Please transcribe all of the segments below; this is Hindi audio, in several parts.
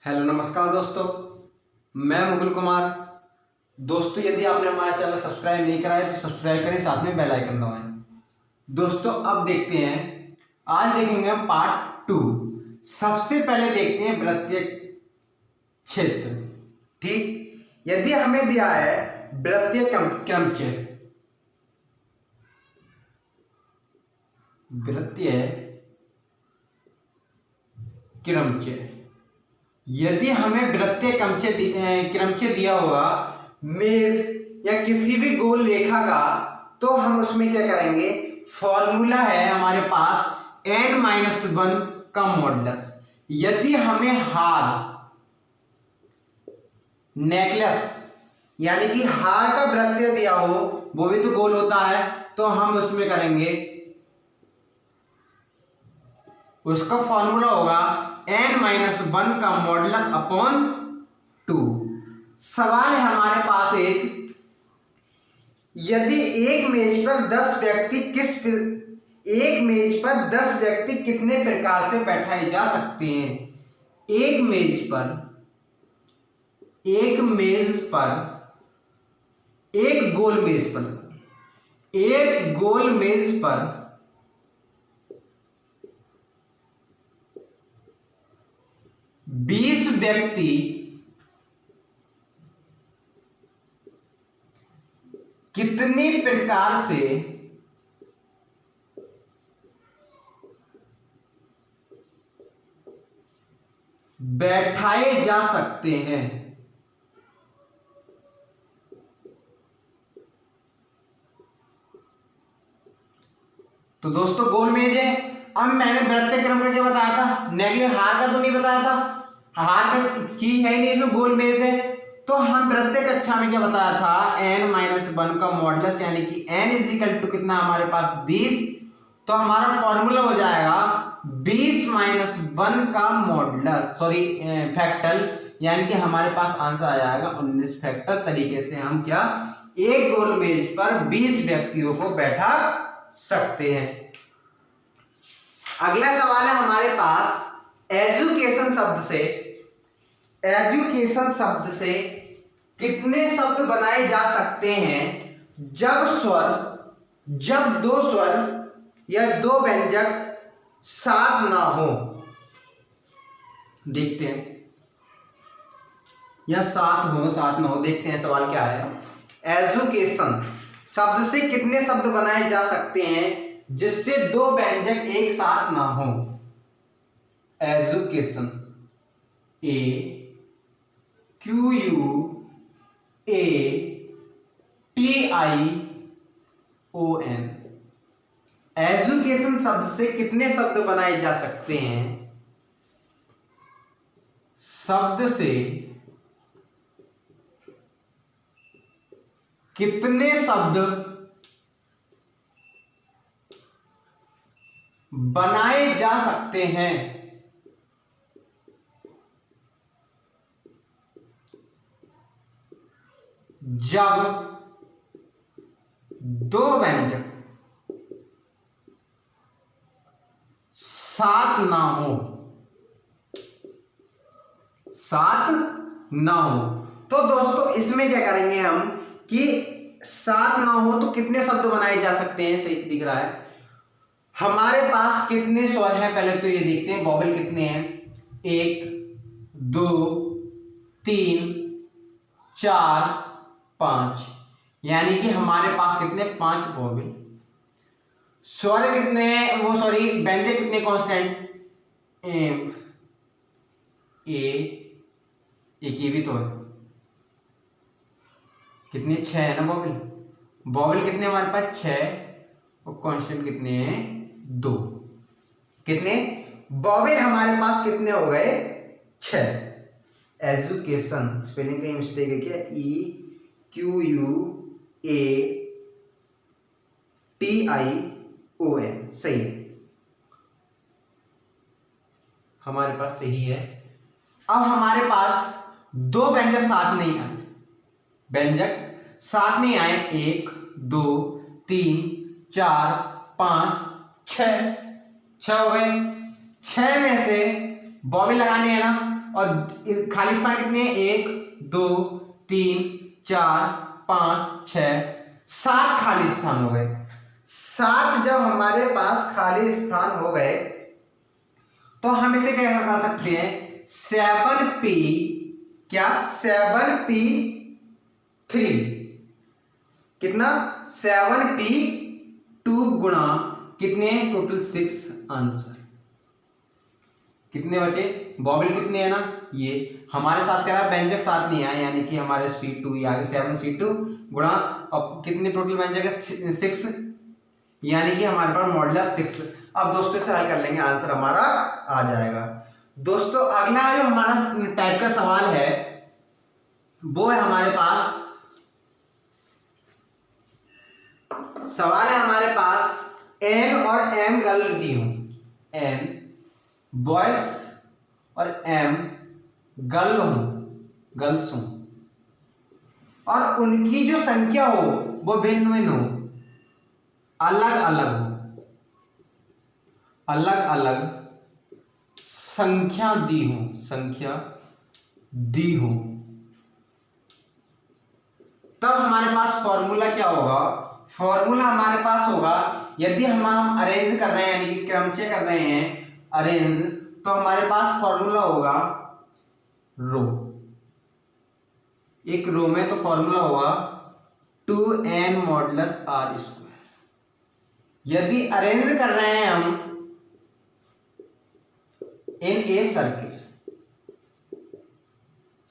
हेलो नमस्कार दोस्तों, मैं मुकुल कुमार। दोस्तों, यदि आपने हमारा चैनल सब्सक्राइब नहीं करा है तो सब्सक्राइब करें, साथ में बेल आइकन दबाएं। दोस्तों, अब देखते हैं, आज देखेंगे हम पार्ट 2। सबसे पहले देखते हैं वृत्तीय क्षेत्र। ठीक, यदि हमें दिया है वृत्तीय क्रमचय, वृत्तीय क्रमचय, यदि हमें वृत्तीय क्रमचय दिया होगा मेष या किसी भी गोल रेखा का, तो हम उसमें क्या करेंगे, फॉर्मूला है हमारे पास n-1 का मॉडुलस। यदि हमें हार, नेकलेस यानी कि हार का वृत्तीय दिया हो, वो भी तो गोल होता है, तो हम उसमें करेंगे, उसका फॉर्मूला होगा n-1 का मॉडुलस अपॉन 2। सवाल है हमारे पास एक, यदि एक मेज पर 10 व्यक्ति कितने प्रकार से बैठाए जा सकते हैं। एक मेज पर एक गोल मेज पर 20 व्यक्ति कितने प्रकार से बैठाए जा सकते हैं। तो दोस्तों, गोल मेज है। अब मैंने वृत्तीय क्रम का क्या बताया था, नेगलेस हार का तो नहीं बताया था, हार का चीज है नहीं, इसमें गोल मेज है। तो हम वृत्तीय कक्षा में क्या बताया था, n-1 का मॉडुलस, यानी कि n इजिकल टू कितना हमारे पास 20। तो हमारा फॉर्मूला हो जाएगा 20-1 का मॉडुलस, फैक्टर, यानी कि हमारे पास आंसर आ जाएगा 19 फैक्टर। तरीके से हम क्या, एक गोल मेज पर 20 व्यक्तियों को बैठा सकते हैं। अगला सवाल है हमारे पास, एजुकेशन शब्द से कितने शब्द बनाए जा सकते हैं जब दो स्वर या दो व्यंजक साथ ना हो। देखते हैं, या साथ ना हो, देखते हैं सवाल क्या है। एजुकेशन शब्द से कितने शब्द बनाए जा सकते हैं जिससे दो व्यंजक एक साथ ना हो। Education, AQUATION। एजुकेशन शब्द से कितने शब्द बनाए जा सकते हैं, शब्द से कितने शब्द बनाए जा सकते हैं जब दो व्यंजक साथ ना हो। तो दोस्तों, इसमें क्या करेंगे हम कि साथ ना हो तो कितने शब्द बनाए जा सकते हैं, सही दिख रहा है। हमारे पास कितने स्वर हैं, पहले तो ये देखते हैं, वॉवेल कितने हैं, 1 2 3 4 5, यानी कि हमारे पास कितने, 5 वॉवेल। स्वर कितने हैं, व्यंजक कितने कांस्टेंट, एक ये भी तो है, कितने, 6 है ना वॉवेल। वॉवेल कितने हमारे पास, 6, और कांस्टेंट कितने हैं, 2। कितने वॉवेल हमारे पास कितने हो गए, 6। एजुकेशन, स्पेलिंग कहीं मिस्टेक है क्या, EQUATION, सही है, हमारे पास सही है। अब हमारे पास दो व्यंजक साथ नहीं आए, 1 2 3 4 5 6 हो गए। 6 में से बॉबी लगानी है ना, और खाली स्थान कितने हैं? 1 2 3 4 5 6 7 खाली स्थान हो गए। 7 जब हमारे पास खाली स्थान हो गए तो हम इसे क्या कर सकते हैं? 7p क्या 7p3 कितना 7p2 गुणा कितने टोटल 6 आंसर कितने बचे? बॉबिल कितने है ना, ये हमारे साथ कह रहा है व्यंजक साथ नहीं आया, यानी कि हमारे C2 ये आगे 7C2 गुणा अब कितने टोटल व्यंजक है 6, यानी कि हमारे पास मॉडुलस 6। अब दोस्तों से हल कर लेंगे, आंसर हमारा आ जाएगा। दोस्तों अगला जो हमारा टाइप का सवाल है वो है हमारे पास n और m गर्ल दी हूं, n बॉयज और m गर्ल्स हूं और उनकी जो संख्या हो वो भिन्न भिन्न हो, अलग अलग संख्या दी हूं तब हमारे पास फॉर्मूला क्या होगा? फॉर्मूला हमारे पास होगा, यदि हम अरेंज कर रहे हैं यानी कि क्रमचय कर रहे हैं अरेंज, तो हमारे पास फॉर्मूला होगा रो, एक रो में तो फॉर्मूला होगा 2n मॉडुलस r स्क्वायर। यदि अरेंज कर रहे हैं हम इन ए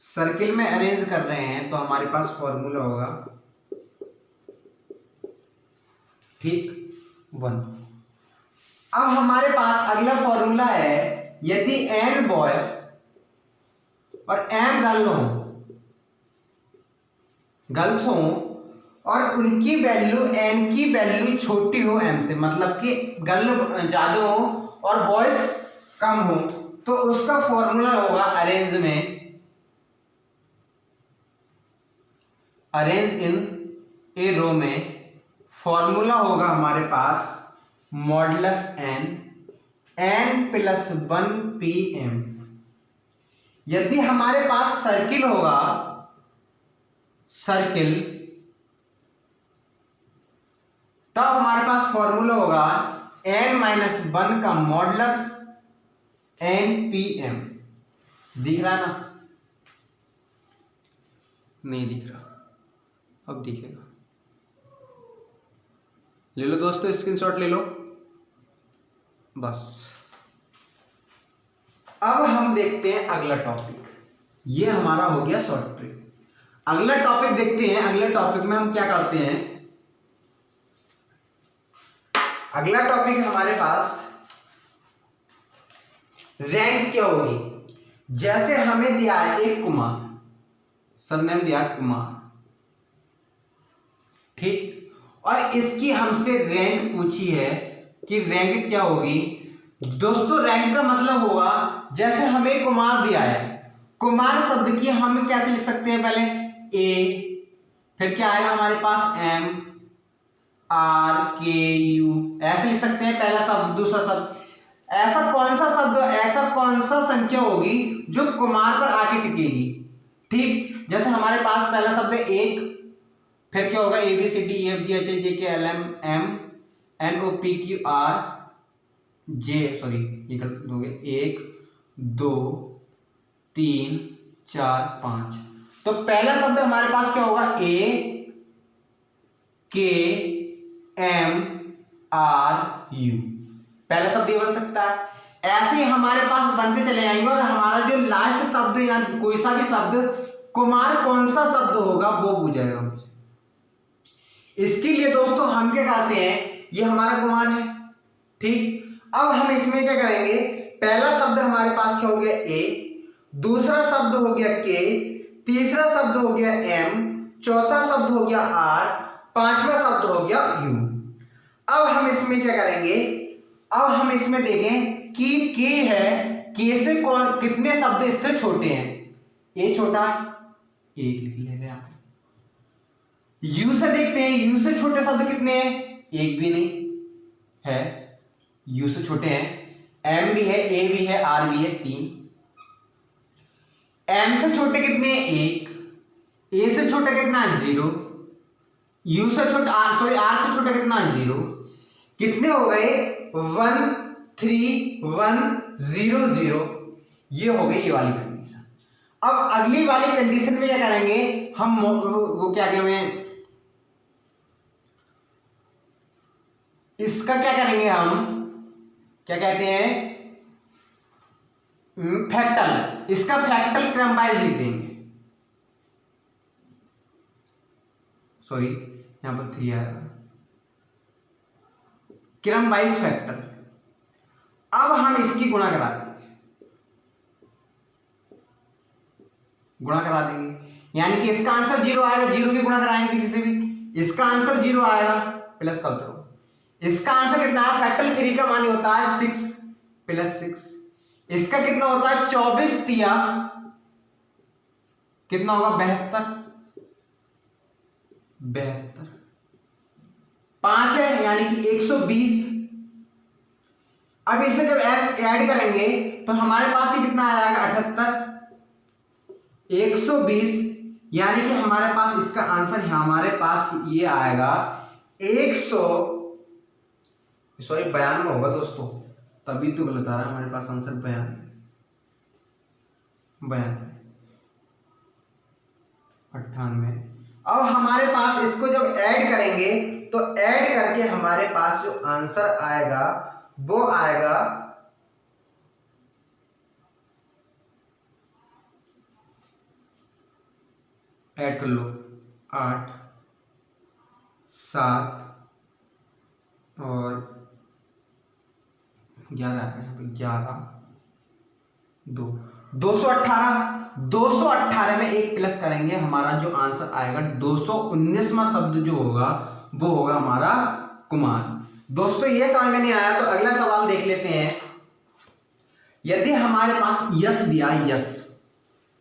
सर्किल में अरेंज कर रहे हैं तो हमारे पास फॉर्मूला होगा ठीक 1। अब हमारे पास अगला फॉर्मूला है, यदि n बॉय और m गर्ल्स हो और उनकी वैल्यू n की वैल्यू छोटी हो m से, मतलब कि गर्ल ज्यादा हो और बॉयज कम हो, तो उसका फॉर्मूला होगा अरेंज इन ए रो में फॉर्मूला होगा हमारे पास मॉडुलस n प्लस 1pm। यदि हमारे पास सर्किल होगा तब हमारे पास फॉर्मूला होगा n माइनस 1 का मॉडुलस npm। दिख रहा है ना? नहीं दिख रहा, अब दिखेगा। ले लो दोस्तों स्क्रीनशॉट ले लो बस। अब हम देखते हैं अगला टॉपिक, ये हमारा हो गया शॉर्ट ट्रिक। अगला टॉपिक देखते हैं, अगले टॉपिक में हम क्या करते हैं। अगला टॉपिक हमारे पास रैंक क्या होगी। जैसे हमें दिया है एक कुमार, सरनेम दिया कुमार, ठीक, और इसकी हमसे रैंक पूछी है कि रैंक क्या होगी। दोस्तों रैंक का मतलब होगा, जैसे हमें कुमार दिया है, कुमार शब्द की हम कैसे लिख सकते हैं? पहले ए, फिर क्या आएगा हमारे पास एम आर के यू, ऐसे लिख सकते हैं पहला शब्द दूसरा शब्द। ऐसा कौन सा संख्या होगी जो कुमार पर आके टिकेगी? ठीक, जैसे हमारे पास पहला शब्द है एक, फिर क्या होगा A B C D E F G H I J K L M M N O P Q R J, sorry ये कर दोगे 1 2 3 4 5। तो पहला शब्द हमारे पास क्या होगा? ए के एम आर यू, पहला शब्द ये बन सकता है। ऐसे ही हमारे पास बनते चले जाएंगे और हमारा जो लास्ट शब्द या कोई सा भी शब्द कुमार कौन सा शब्द होगा वो पूछेगा हमसे। इसके लिए दोस्तों हम क्या करते हैं, ये हमारा कुमार है, ठीक। अब हम इसमें क्या करेंगे, पहला शब्द हमारे पास क्या हो गया ए, दूसरा शब्द हो गया के, तीसरा शब्द हो गया एम, चौथा शब्द हो गया आर, पांचवा शब्द हो गया यू। अब हम इसमें क्या करेंगे, अब हम इसमें देखें कि के है, के से कौन कितने शब्द इससे छोटे हैं। ए छोटा है, एक लिख ले रहे हैं। यू से देखते हैं, यू से छोटे शब्द कितने हैं? एक भी नहीं है, यू से छोटे हैं। एम भी है, ए भी है, आर भी है, 3। m से छोटे कितने हैं? 1, a से छोटा कितना है? 0, u से छोटा r से छोटा कितना है? 0। कितने हो गए? 1 3 1 0 0। ये हो गई ये वाली कंडीशन। अब अगली वाली कंडीशन में क्या करेंगे हम? वो क्या कहते हैं, इसका क्या करेंगे हम? क्या कहते हैं? फैक्टल। इसका फैक्टल क्रम वाइज लिख देंगे। सॉरी, यहां पर 3 आएगा। क्रम वाइज फैक्टल। अब हम इसकी गुणा करा देंगे, यानी कि इसका आंसर 0 आएगा। 0 की गुणा कराएंगे किसी से भी, इसका आंसर 0 आएगा। प्लस करते रहो, इसका आंसर कितना है? फैक्टल 3 का मान होता है 6 प्लस 6। इसका कितना होता है? 24 तिया कितना होगा? 72। 5 है यानी कि 120। अब इसे जब ऐड करेंगे तो हमारे पास ही कितना आ जाएगा? 78। 120 यानी कि हमारे पास इसका आंसर हमारे पास ये आएगा 92 होगा दोस्तों, तभी तो गलत आ रहा है हमारे पास आंसर 92। 98। अब हमारे पास इसको जब ऐड करेंगे तो ऐड करके हमारे पास जो आंसर आएगा वो आएगा ऐड कर लो 8 7 और 11 2 218। 218 में 1 प्लस करेंगे, हमारा जो आंसर आएगा 219वां शब्द जो होगा वो होगा हमारा कुमार। दोस्तों ये समझ में नहीं आया तो अगला सवाल देख लेते हैं। यदि हमारे पास यस दिया, यस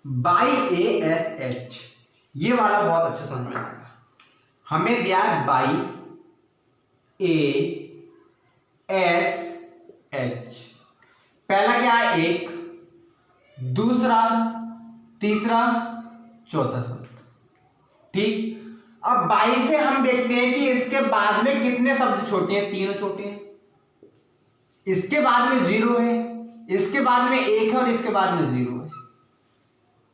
बाई ASH, ये वाला बहुत अच्छा समझ में आएगा। हमें दिया है बाई ASH। पहला क्या है? 1, दूसरा, तीसरा, चौथा शब्द। ठीक। अब 22 से हम देखते हैं कि इसके बाद में कितने शब्द छोटे हैं? 3 छोटे हैं। इसके बाद में 0 है, इसके बाद में 1 है और इसके बाद में 0 है।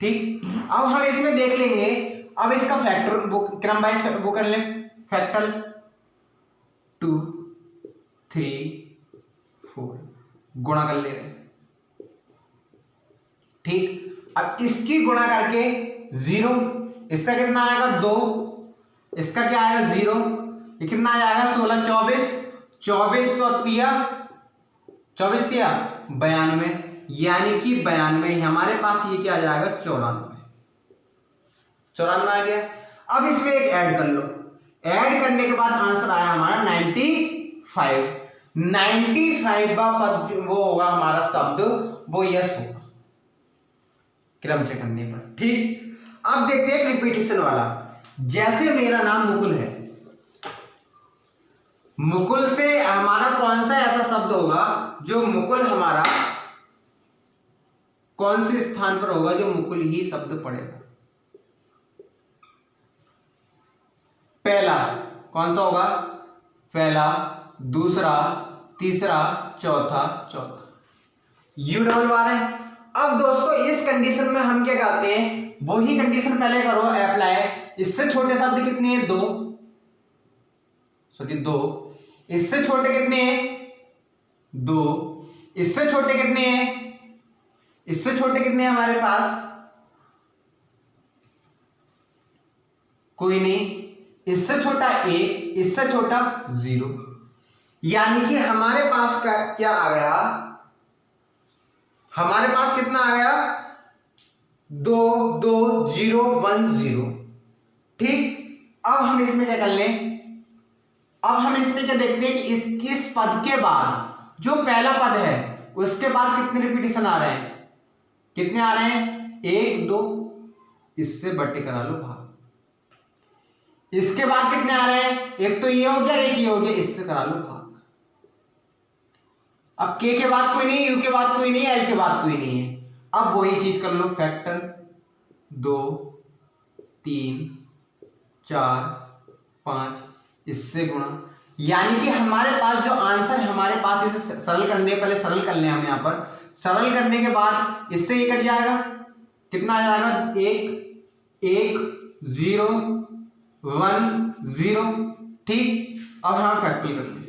ठीक। अब हम इसमें देख लेंगे, अब इसका फैक्टर क्रम वाइज वो कर लें, फैक्टल 2 3 4 गुणा कर ले रहे हैं। ठीक। अब इसकी गुणा करके 0, इसका कितना आएगा? 2, इसका क्या आएगा? 0, ये कितना आएगा? 16 24 24 24 92, यानी कि 92 हमारे पास ये क्या आ जाएगा? 94 आ गया। अब इसमें एक ऐड कर लो, ऐड करने के बाद आंसर आया हमारा 95। 95 का पद वो होगा हमारा शब्द, वो यस होगा क्रम से करने पर। ठीक। अब देखते हैं रिपीटिशन वाला। जैसे मेरा नाम मुकुल है, मुकुल से हमारा कौन सा ऐसा शब्द होगा जो मुकुल हमारा कौन से स्थान पर होगा जो मुकुल ही शब्द पड़ेगा? पहला कौन सा होगा? पहला, दूसरा, तीसरा, चौथा, यू डबल बार है। अब दोस्तों इस कंडीशन में हम क्या करते हैं? वही कंडीशन पहले करो अप्लाई। इससे छोटे शब्द कितने हैं? 2। इससे छोटे कितने हैं? 2। इससे छोटे कितने हैं? इससे छोटे कितने हैं हमारे पास? कोई नहीं। इससे छोटा 1, इससे छोटा 0, यानी कि हमारे पास का क्या आ गया? हमारे पास कितना आ गया? 2 2 0 1 0। ठीक। अब हम इसमें क्या कर लें? अब हम इसमें क्या देखते हैं कि इस पद के बाद जो पहला पद है उसके बाद कितने रिपीटिशन आ रहे हैं? कितने आ रहे हैं? 1 2, इससे बट्टे करा लो भाग। इसके बाद कितने आ रहे हैं? एक तो ये हो गया, एक ये हो गया, इससे करा लो भाग। अब के बाद कोई नहीं, यू के बाद कोई नहीं, एल के बाद कोई नहीं है, अब वही चीज कर लो, फैक्टर 2 3 4 5 इससे गुणा, यानी कि हमारे पास जो आंसर है हमारे पास, इसे सरल करने, पहले सरल कर लें हम यहाँ पर, सरल करने के बाद इससे ये कट जाएगा, कितना आ जाएगा 1 1 0 1 0, ठीक। अब हम फैक्टोरियल कर लें,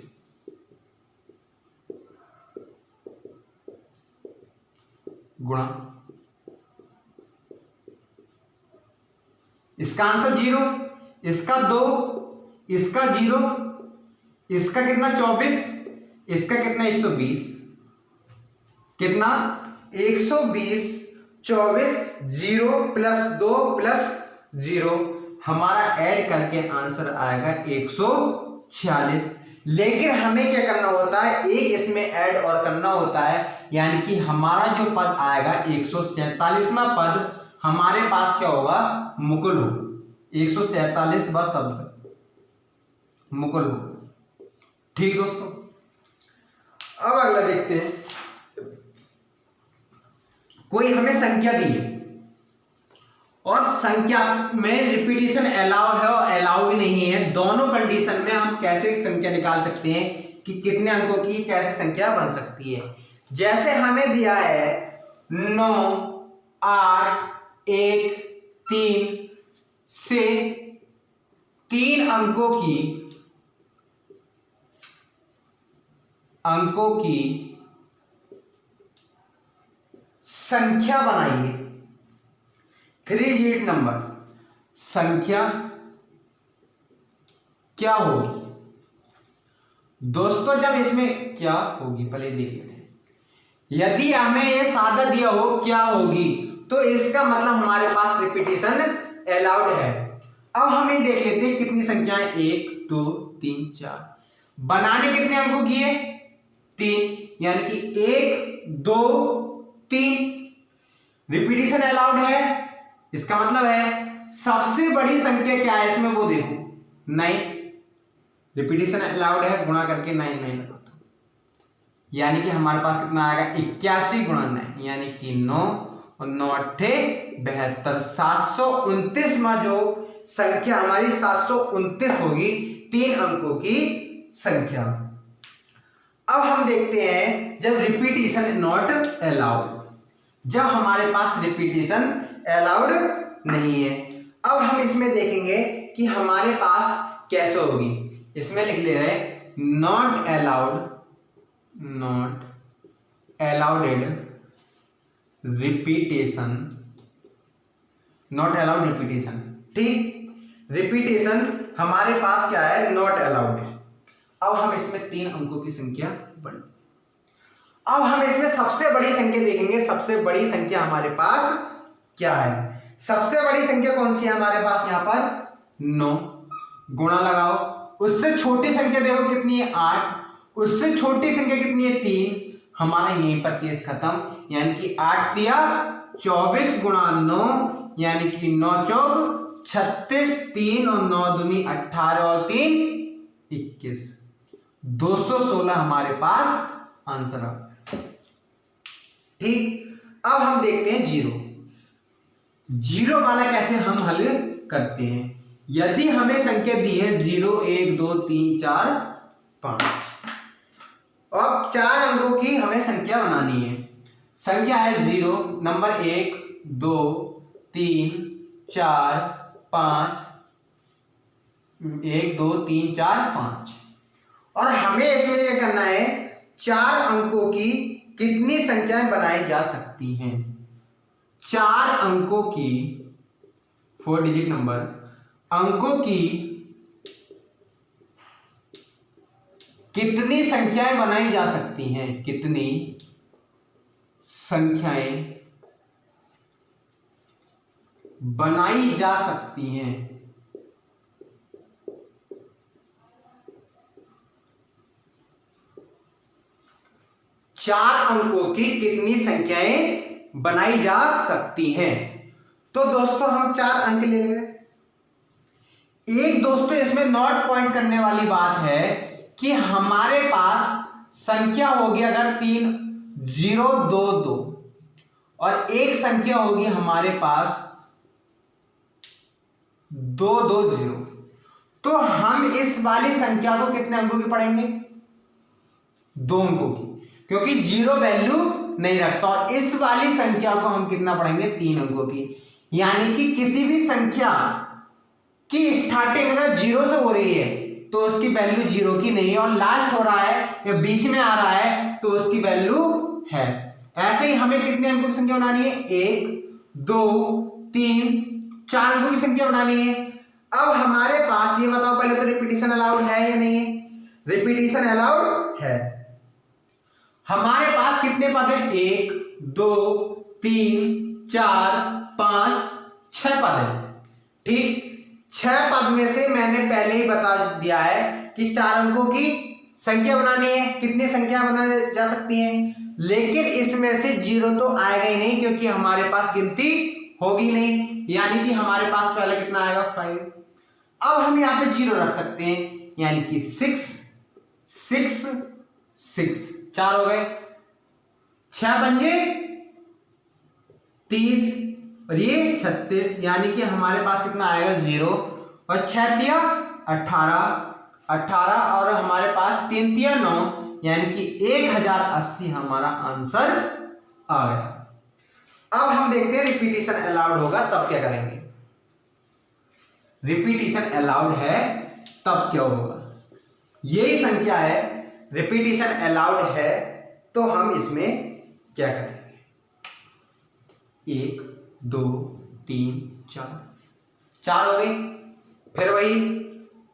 गुणा, इसका आंसर 0, इसका 2, इसका 0, इसका कितना 24, इसका कितना 120, कितना 120, 24 0 प्लस 2 प्लस 0, हमारा ऐड करके आंसर आएगा 146। लेकिन हमें क्या करना होता है, एक इसमें ऐड और करना होता है, यानी कि हमारा जो पद आएगा 147वां पद हमारे पास क्या होगा, मुकुल हो, 147वां शब्द मुकुल हो, ठीक दोस्तों। अब अगला देखते हैं, कोई हमें संख्या दी है और संख्या में रिपीटिशन अलाउ है और अलाउ नहीं है, दोनों कंडीशन में हम कैसे संख्या निकाल सकते हैं कि कितने अंकों की कैसे संख्या बन सकती है। जैसे हमें दिया है 9 8 1 3 से 3 अंकों की संख्या बनाइए, 3 डिजिट नंबर संख्या क्या होगी दोस्तों। जब इसमें क्या होगी पहले देख लेते हैं, यदि हमें ये सादा दिया हो क्या होगी, तो इसका मतलब हमारे पास रिपीटिशन अलाउड है। अब हम ये देख लेते हैं कितनी संख्याएं, 1 2 3 4, बनाने कितने अंकों की है 3, यानी कि 1 2 3, रिपीटिशन अलाउड है, इसका मतलब है सबसे बड़ी संख्या क्या है इसमें वो देखो 9, रिपीटिशन अलाउड है, गुणा करके 9 9 लगाता हूं, यानी कि हमारे पास कितना आएगा 81 गुणा 9, यानी कि 9 और 9 8 72, 729 में जो संख्या हमारी 729 होगी, 3 अंकों की संख्या। अब हम देखते हैं जब रिपीटिशन नॉट अलाउड, जब हमारे पास रिपीटिशन अलाउड नहीं है। अब हम इसमें देखेंगे कि हमारे पास कैसे होगी, इसमें लिख ले रहे not allowed repetition, not allowed repetition, ठीक। रिपीटेशन हमारे पास क्या है, नॉट अलाउड है। अब हम इसमें 3 अंकों की संख्या बन, अब हम इसमें सबसे बड़ी संख्या देखेंगे, सबसे बड़ी संख्या हमारे पास क्या है, सबसे बड़ी संख्या कौन सी है हमारे पास, यहां पर 9, गुणा लगाओ, उससे छोटी संख्या देखो कितनी है 8, उससे छोटी संख्या कितनी है 3, हमारा यहीं पर केस खत्म, यानी कि 8 तिया 24 गुणा 9, यानी कि 9 चौक 36, 3 और 9 दूनी 18 और 3 21, 216 हमारे पास आंसर आ, ठीक। अब हम देखते हैं जीरो वाला कैसे हम हल करते हैं। यदि हमें संख्या दी है 0 1 2 3 4 5, और 4 अंकों की हमें संख्या बनानी है। संख्या है 0, नंबर 1 2 3 4 5, 1 2 3 4 5, और हमें इसमें यह करना है 4 अंकों की कितनी संख्याएं बनाई जा सकती हैं। 4 अंकों की 4 डिजिट नंबर अंकों की कितनी संख्याएं बनाई जा सकती हैं, कितनी संख्याएं बनाई जा सकती हैं। चार अंकों की कितनी संख्याएं बनाई जा सकती हैं। तो दोस्तों हम 4 अंक ले लेंगे। एक दोस्तों इसमें नोट पॉइंट करने वाली बात है कि हमारे पास संख्या होगी अगर 3 0 2 2 और एक संख्या होगी हमारे पास 220। तो हम इस वाली संख्या को कितने अंकों की पढ़ेंगे? 2 अंकों की, क्योंकि जीरो वैल्यू नहीं रखता। और इस वाली संख्या को हम कितना पढ़ेंगे? 3 अंकों की। यानी कि किसी भी संख्या की स्टार्टिंग अगर जीरो से हो रही है तो उसकी वैल्यू जीरो की नहीं है, और लास्ट हो रहा है या बीच में आ रहा है तो उसकी वैल्यू है। ऐसे ही हमें कितने अंकों की संख्या बनानी है? 1 2 3 4 अंकों की संख्या बनानी है। अब हमारे पास ये बताओ पहले तो रिपीटिशन अलाउड है या नहीं है? रिपीटिशन अलाउड है। हमारे पास कितने पद है? 1 2 3 4 5 6 पद है। ठीक, 6 पद में से मैंने पहले ही बता दिया है कि 4 अंकों की संख्या बनानी है। कितनी संख्या बनाई जा सकती है? लेकिन इसमें से जीरो तो आएगा ही नहीं, क्योंकि हमारे पास गिनती होगी नहीं। यानी कि हमारे पास पहले कितना आएगा? 5। अब हम यहां पे जीरो रख सकते हैं, यानी कि 6 6 6 4 हो गए। 6 पंजे 30 और ये 36, यानी कि हमारे पास कितना आएगा? 0। और 6 तिया 18 और हमारे पास 3 तिया 9, यानी कि 1080 हमारा आंसर आ गया। अब हम देखते हैं रिपीटिशन अलाउड होगा तब क्या करेंगे। रिपीटिशन अलाउड है तब क्या होगा? यही संख्या है, रिपीटिशन अलाउड है, तो हम इसमें क्या करेंगे? 1 2 3 4 हो गई। फिर वही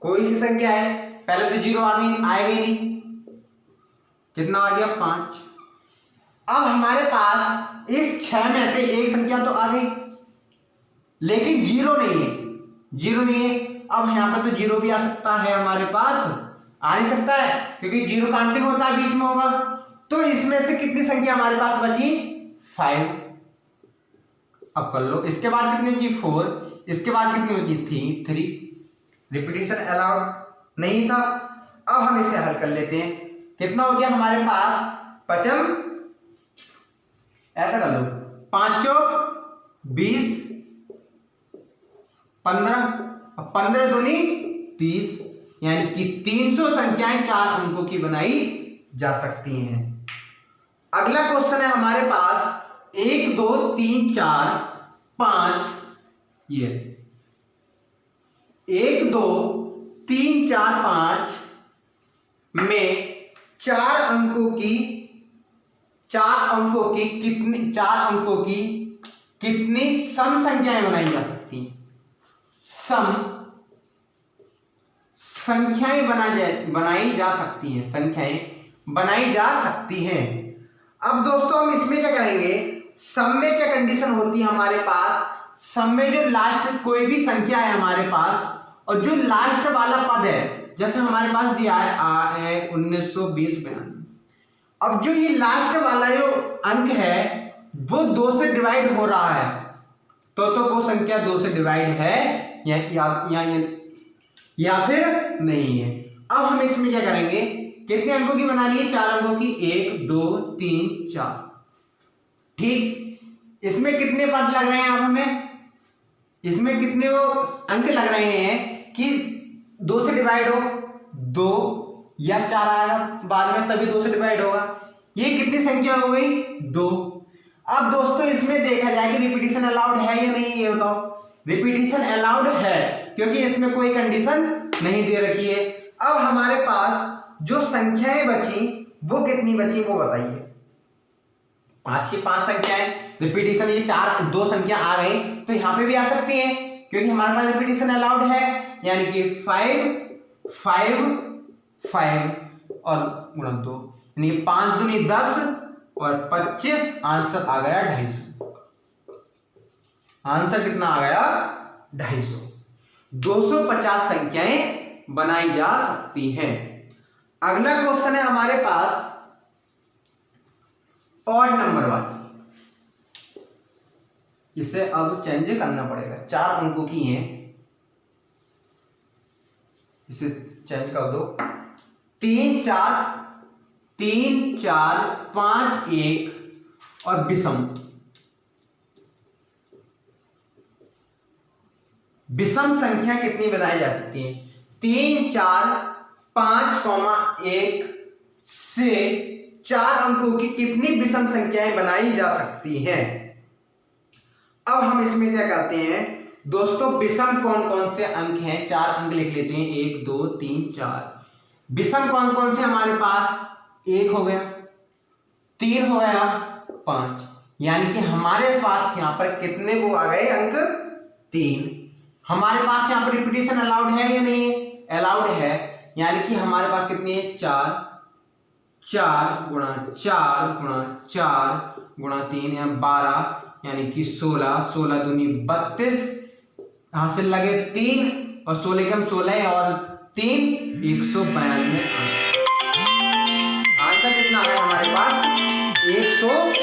कोई सी संख्या है, पहले तो जीरो आएगा ही नहीं, कितना आ गया? 5। अब हमारे पास इस 6 में से एक संख्या तो आ गई, लेकिन जीरो नहीं है। जीरो नहीं है, अब यहां पर तो जीरो भी आ सकता है हमारे पास, आ नहीं सकता है, क्योंकि जीरो काउंटिंग होता है, बीच में होगा। तो इसमें से कितनी संख्या हमारे पास बची? 5। अब कर लो, इसके बाद कितनी बची? 4। इसके बाद कितनी बची? 3। रिपीटिशन अलाउड नहीं था। अब हम इसे हल कर लेते हैं। कितना हो गया हमारे पास? पचम, ऐसा कर लो, 5 चौक 20, 15, 15 दूनी 30, यानी कि 300 संख्याएं 4 अंकों की बनाई जा सकती हैं। अगला क्वेश्चन है हमारे पास 1 2 3 4 5, ये 1 2 3 4 5 में 4 अंकों की कितनी सम संख्याएं बनाई जा सकती हैं? सम संख्याएं बनाई जा सकती हैं, संख्याएं बनाई जा सकती हैं। अब दोस्तों हम इसमें क्या करेंगे? सम में क्या कंडीशन होती है हमारे पास? सम में जो लास्ट कोई भी संख्या है हमारे पास, और जो लास्ट वाला पद है, जैसे हमारे पास दिया है 1920 92, अब जो ये लास्ट वाला जो अंक है वो 2 से डिवाइड हो रहा है, तो वो संख्या 2 से डिवाइड है या फिर नहीं है। अब हम इसमें क्या करेंगे? कितने अंकों की बनानी है? 4 अंकों की। 1 2 3 4। ठीक, इसमें कितने पद लग रहे हैं? अब हमें इसमें कितने वो अंक लग रहे हैं कि 2 से डिवाइड हो? 2 या 4 आएगा बाद में, तभी 2 से डिवाइड होगा। ये कितनी संख्या हो गई? 2। अब दोस्तों इसमें देखा जाए कि रिपीटिशन अलाउड है या नहीं, ये बताओ। रिपीटिशन अलाउड है, क्योंकि इसमें कोई कंडीशन नहीं दे रखी है। अब हमारे पास जो संख्याएं बची वो कितनी बची वो बताइए। 5 की 5 संख्याएं, रिपीटिशन ये 2 संख्या आ गई तो यहां पे भी आ सकती हैं, क्योंकि हमारे पास रिपीटिशन अलाउड है। यानी कि 5 5 5 और गुणा 2, यानी 5 दूनी 10 और 25, आंसर आ गया 250। आंसर कितना आ गया? 250। 250 संख्याएं बनाई जा सकती हैं। अगला क्वेश्चन है हमारे पास ऑड नंबर वाली। इसे अब चेंज करना पड़ेगा, 4 अंकों की है, इसे चेंज कर दो। 3 4 5 1 और विषम, विषम संख्या कितनी बनाई जा सकती है? 3, 4, 5, 1 से 4 अंकों की कितनी विषम संख्याएं बनाई जा सकती हैं? अब हम इसमें क्या करते हैं दोस्तों, विषम कौन कौन से अंक हैं? 4 अंक लिख लेते हैं, 1 2 3 4। विषम कौन कौन से हमारे पास? 1 हो गया, 3 हो गया, 5, यानी कि हमारे पास यहां पर कितने वो आ गए अंक? 3। हमारे पास यहां पर रिपीटेशन अलाउड है या नहीं है? अलाउड है, यानी कि हमारे पास कितनी है? 4, 4 गुणा 4 गुणा 4 गुणा 3 या 12, यानी कि 16, 16 दूनी 32, यहां से लगे 3 और 16 कम 16 और 3 192 आंसर कितना है हमारे पास? 192।